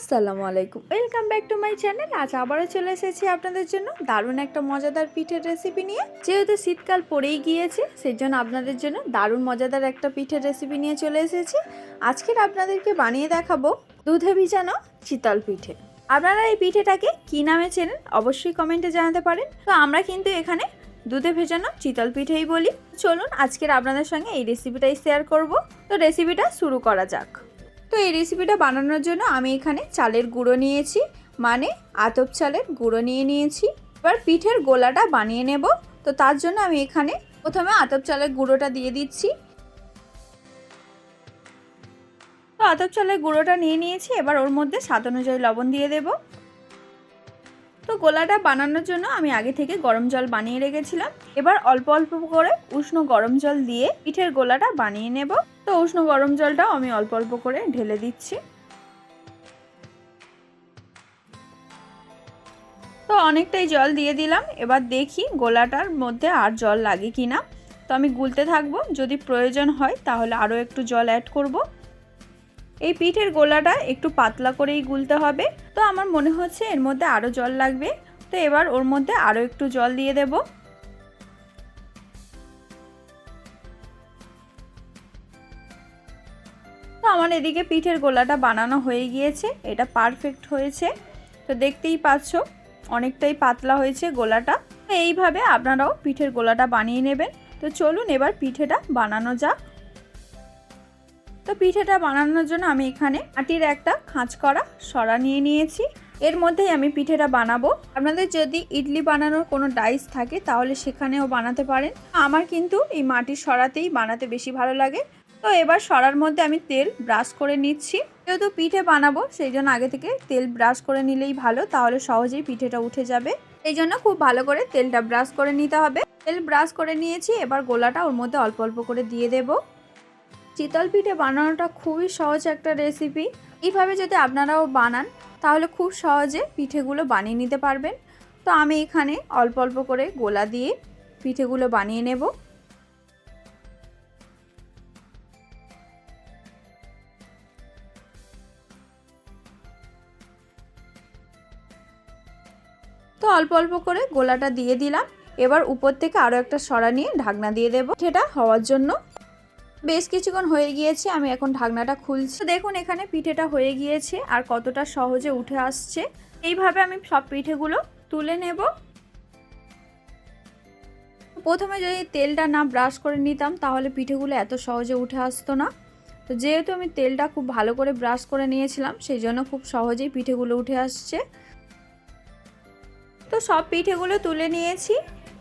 আসসালামু আলাইকুম, welcome back to my channel. আজ আবারও চলে এসেছি আপনাদের জন্য দারুণ একটা মজাদার পিঠের রেসিপি নিয়ে। যেহেতু শীতকাল পড়েই গিয়েছে, সেই জন্য আপনাদের জন্য দারুণ মজাদার একটা পিঠের রেসিপি নিয়ে চলে এসেছি। আজকের আপনাদেরকে বানিয়ে দেখাবো দুধে ভিজানো চিতল পিঠে। আপনারা এই পিঠেটাকে কী নামে চেনেন অবশ্যই কমেন্টে জানাতে পারেন। তো আমরা কিন্তু এখানে দুধে ভেজানো চিতল পিঠেই বলি। চলুন আজকের আপনাদের সঙ্গে এই রেসিপিটাই শেয়ার করব। তো রেসিপিটা শুরু করা যাক। তো এই রেসিপিটা বানানোর জন্য আমি এখানে চালের গুঁড়ো নিয়েছি, মানে আতপ চালের গুঁড়ো নিয়েছি। এবার পিঠের গোলাটা বানিয়ে নেব। তো তার জন্য আমি এখানে প্রথমে আতপ চালের গুঁড়োটা দিয়ে দিচ্ছি। তো আতপ চালের গুঁড়োটা নিয়েছি, এবার ওর মধ্যে স্বাদ অনুযায়ী লবণ দিয়ে দেব। তো গোলাটা বানানোর জন্য আমি আগে থেকে গরম জল বানিয়ে রেখেছিলাম। এবার অল্প অল্প করে উষ্ণ গরম জল দিয়ে পিঠের গোলাটা বানিয়ে নেব। তো উষ্ণ গরম জলটাও আমি অল্প অল্প করে ঢেলে দিচ্ছি। তো অনেকটাই জল দিয়ে দিলাম। এবার দেখি গোলাটার মধ্যে আর জল লাগে কিনা। তো আমি গুলতে থাকবো, যদি প্রয়োজন হয় তাহলে আরও একটু জল অ্যাড করব। এই পিঠের গোলাটা একটু পাতলা করেই গুলতে হবে। তো আমার মনে হচ্ছে এর মধ্যে আরও জল লাগবে। তো এবার ওর মধ্যে আরও একটু জল দিয়ে দেব। তো আমার এদিকে পিঠের গোলাটা বানানো হয়ে গিয়েছে, এটা পারফেক্ট হয়েছে। তো দেখতেই পাচ্ছ অনেকটাই পাতলা হয়েছে গোলাটা। তো এইভাবে আপনারাও পিঠের গোলাটা বানিয়ে নেবেন। তো চলুন এবার পিঠেটা বানানো যাক। তো পিঠেটা বানানোর জন্য আমি এখানে মাটির একটা খাঁজ করা সরা নিয়েছি। এর মধ্যেই আমি পিঠেটা বানাবো। আপনাদের যদি ইডলি বানানোর কোনো ডাইস থাকে তাহলে সেখানেও বানাতে পারেন। আমার কিন্তু এই মাটির সরাতেই বানাতে বেশি ভালো লাগে। তো এবার সরার মধ্যে আমি তেল ব্রাশ করে নিচ্ছি। যেহেতু পিঠে বানাবো সেই জন্য আগে থেকে তেল ব্রাশ করে নিলেই ভালো, তাহলে সহজেই পিঠেটা উঠে যাবে। এই জন্য খুব ভালো করে তেলটা ব্রাশ করে নিতে হবে। তেল ব্রাশ করে নিয়েছি, এবার গোলাটা ওর মধ্যে অল্প অল্প করে দিয়ে দেবো। চিতল পিঠে বানানোটা খুবই সহজ একটা রেসিপি। এইভাবে যদি আপনারাও বানান তাহলে খুব সহজে পিঠেগুলো বানিয়ে নিতে পারবেন। তো আমি এখানে অল্প অল্প করে গোলা দিয়ে পিঠেগুলো বানিয়ে নেব। তো অল্প অল্প করে গোলাটা দিয়ে দিলাম। এবার উপর থেকে আরও একটা সরা নিয়ে ঢাকনা দিয়ে দেব পিঠেটা হওয়ার জন্য। বেশ কিছুক্ষণ হয়ে গিয়েছে, আমি এখন ঢাকনাটা খুলছি। দেখুন এখানে পিঠেটা হয়ে গিয়েছে আর কতটা সহজে উঠে আসছে। এইভাবে আমি সব পিঠেগুলো তুলে নেব। প্রথমে যদি তেলটা না ব্রাশ করে নিতাম তাহলে পিঠেগুলো এত সহজে উঠে আসতো না। তো যেহেতু আমি তেলটা খুব ভালো করে ব্রাশ করে নিয়েছিলাম সেই জন্য খুব সহজেই পিঠেগুলো উঠে আসছে। তো সব পিঠেগুলো তুলে নিয়েছি।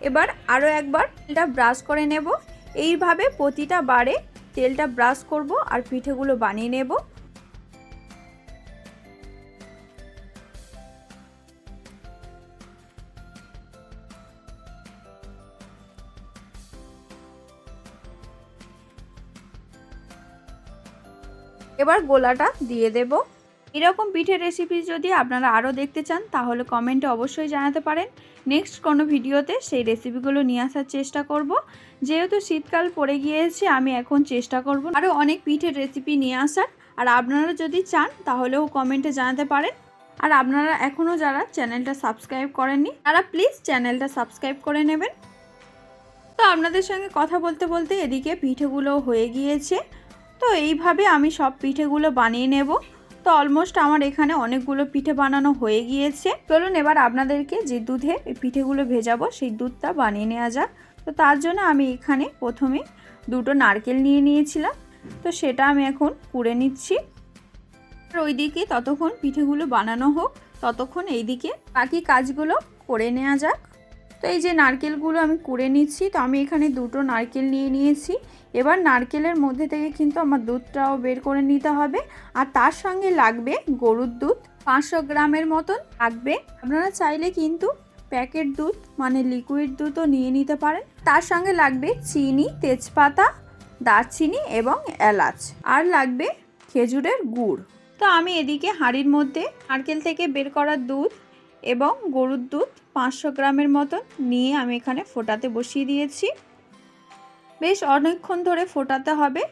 এবার আরও একবার তেলটা ব্রাশ করে নেব। এইভাবে প্রতিটা বারে তেলটা ব্রাশ করব আর পিঠেগুলো বানিয়ে নেব। এবার গোলাটা দিয়ে দেব। এরকম পিঠের রেসিপি যদি আপনারা আরও দেখতে চান তাহলে কমেন্টে অবশ্যই জানাতে পারেন। নেক্সট কোনো ভিডিওতে সেই রেসিপিগুলো নিয়ে আসার চেষ্টা করব। যেহেতু শীতকাল পড়ে গিয়েছে আমি এখন চেষ্টা করব আরও অনেক পিঠের রেসিপি নিয়ে আসার। আর আপনারা যদি চান তাহলেও কমেন্টে জানাতে পারেন। আর আপনারা এখনও যারা চ্যানেলটা সাবস্ক্রাইব করেননি তারা প্লিজ চ্যানেলটা সাবস্ক্রাইব করে নেবেন। তো আপনাদের সঙ্গে কথা বলতে বলতে এদিকে পিঠেগুলো হয়ে গিয়েছে। তো এইভাবে আমি সব পিঠেগুলো বানিয়ে নেব। তো অলমোস্ট আমার এখানে অনেকগুলো পিঠে বানানো হয়ে গিয়েছে। চলুন এবার আপনাদেরকে যে দুধে এই পিঠেগুলো ভেজাবো সেই দুধটা বানিয়ে নেওয়া যাক। তো তার জন্য আমি এখানে প্রথমে দুটো নারকেল নিয়েছিলাম। তো সেটা আমি এখন কুড়ে নিচ্ছি। আর ওইদিকে ততক্ষণ পিঠেগুলো বানানো হোক, ততক্ষণ এইদিকে বাকি কাজগুলো করে নেওয়া যাক। তো এই যে নারকেলগুলো আমি কুড়ে নিচ্ছি। তো আমি এখানে দুটো নারকেল নিয়েছি। এবার নারকেলের মধ্যে থেকে কিন্তু আমার দুধটাও বের করে নিতে হবে। আর তার সঙ্গে লাগবে গরুর দুধ 500 গ্রামের মতন লাগবে। আপনারা চাইলে কিন্তু প্যাকেট দুধ মানে লিকুইড দুধও নিয়ে নিতে পারেন। তার সঙ্গে লাগবে চিনি, তেজপাতা, দারচিনি এবং এলাচ, আর লাগবে খেজুরের গুড়। তো আমি এদিকে হাঁড়ির মধ্যে নারকেল থেকে বের করা দুধ এবং গরুর দুধ 500 গ্রামের মতন নিয়ে আমি এখানে ফোটাতে বসিয়ে দিয়েছি। বেশ অনেকক্ষণ ধরে ফোটাতে হবে।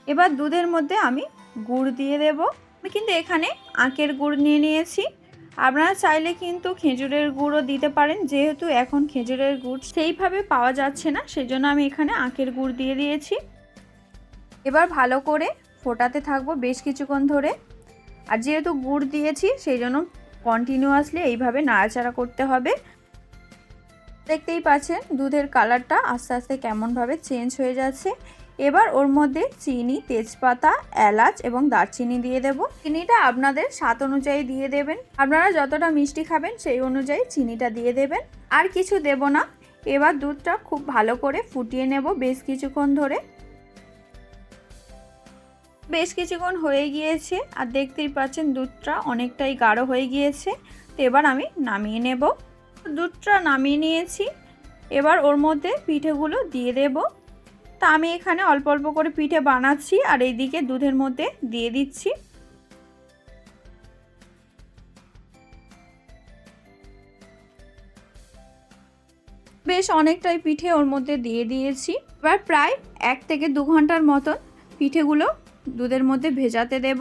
এবার দুধের মধ্যে আমি গুড় দিয়ে দেব। আমি কিন্তু এখানে আখের গুড় নিয়ে নিয়েছি। আপনারা চাইলে কিন্তু খেজুরের গুড়ও দিতে পারেন, যেহেতু এখন খেজুরের গুড় সেইভাবে পাওয়া যাচ্ছে না, সেজন্য আমি এখানে আখের গুড় দিয়ে দিয়েছি। এবার ভালো করে ফোটাতে থাকবো বেশ কিছুক্ষণ ধরে। আর যেহেতু গুড় দিয়েছি সেই জন্য কন্টিনিউয়াসলি এইভাবে নাড়াচাড়া করতে হবে। দেখতেই পাচ্ছেন দুধের কালারটা আস্তে আস্তে কেমনভাবে চেঞ্জ হয়ে যাচ্ছে। এবার ওর মধ্যে চিনি, তেজপাতা, এলাচ এবং দারচিনি দিয়ে দেব। চিনিটা আপনাদের স্বাদ অনুযায়ী দিয়ে দেবেন, আপনারা যতটা মিষ্টি খাবেন সেই অনুযায়ী চিনিটা দিয়ে দেবেন। আর কিছু দেব না। এবার দুধটা খুব ভালো করে ফুটিয়ে নেব বেশ কিছুক্ষণ ধরে। বেশ কিছুক্ষণ হয়ে গিয়েছে আর দেখতেই পাচ্ছেন দুধটা অনেকটাই গাঢ় হয়ে গিয়েছে। তো এবার আমি নামিয়ে নেব। দুধটা নামিয়ে নিয়েছি। এবার ওর মধ্যে পিঠেগুলো দিয়ে দেব। তা আমি এখানে অল্প অল্প করে পিঠে বানাচ্ছি আর এইদিকে দুধের মধ্যে দিয়ে দিচ্ছি। বেশ অনেকটাই পিঠে ওর মধ্যে দিয়ে দিয়েছি। এবার প্রায় 1 থেকে 2 ঘন্টার মতন পিঠেগুলো দুধের মধ্যে ভেজাতে দেব।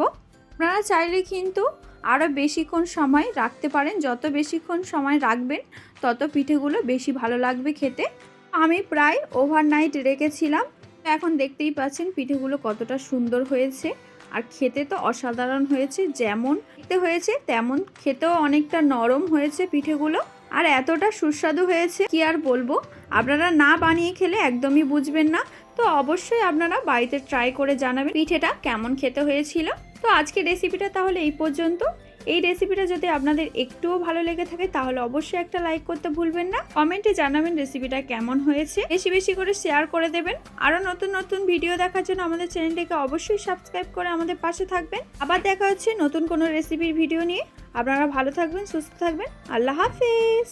আপনারা চাইলে কিন্তু আরও বেশিক্ষণ সময় রাখতে পারেন, যত বেশিক্ষণ সময় রাখবেন তত পিঠেগুলো বেশি ভালো লাগবে খেতে। আমি প্রায় ওভারনাইট রেখেছিলাম। এখন দেখতেই পাচ্ছেন পিঠেগুলো কতটা সুন্দর হয়েছে আর খেতে তো অসাধারণ হয়েছে। যেমন দেখতে হয়েছে তেমন খেতেও অনেকটা নরম হয়েছে পিঠেগুলো, আর এতটা সুস্বাদু হয়েছে কি আর বলবো। আপনারা না বানিয়ে খেলে একদমই বুঝবেন না। তো অবশ্যই আপনারা বাড়িতে ট্রাই করে জানাবেন পিঠেটা কেমন খেতে হয়েছিল। তো আজকের রেসিপিটা তাহলে এই পর্যন্ত। এই রেসিপিটা যদি আপনাদের একটুও ভালো লেগে থাকে তাহলে অবশ্যই একটা লাইক করতে ভুলবেন না। কমেন্টে জানাবেন রেসিপিটা কেমন হয়েছে, বেশি বেশি করে শেয়ার করে দেবেন। আরও নতুন নতুন ভিডিও দেখার জন্য আমাদের চ্যানেলটিকে অবশ্যই সাবস্ক্রাইব করে আমাদের পাশে থাকবেন। আবার দেখা হচ্ছে নতুন কোনো রেসিপির ভিডিও নিয়ে। আপনারা ভালো থাকবেন, সুস্থ থাকবেন। আল্লাহ হাফেজ।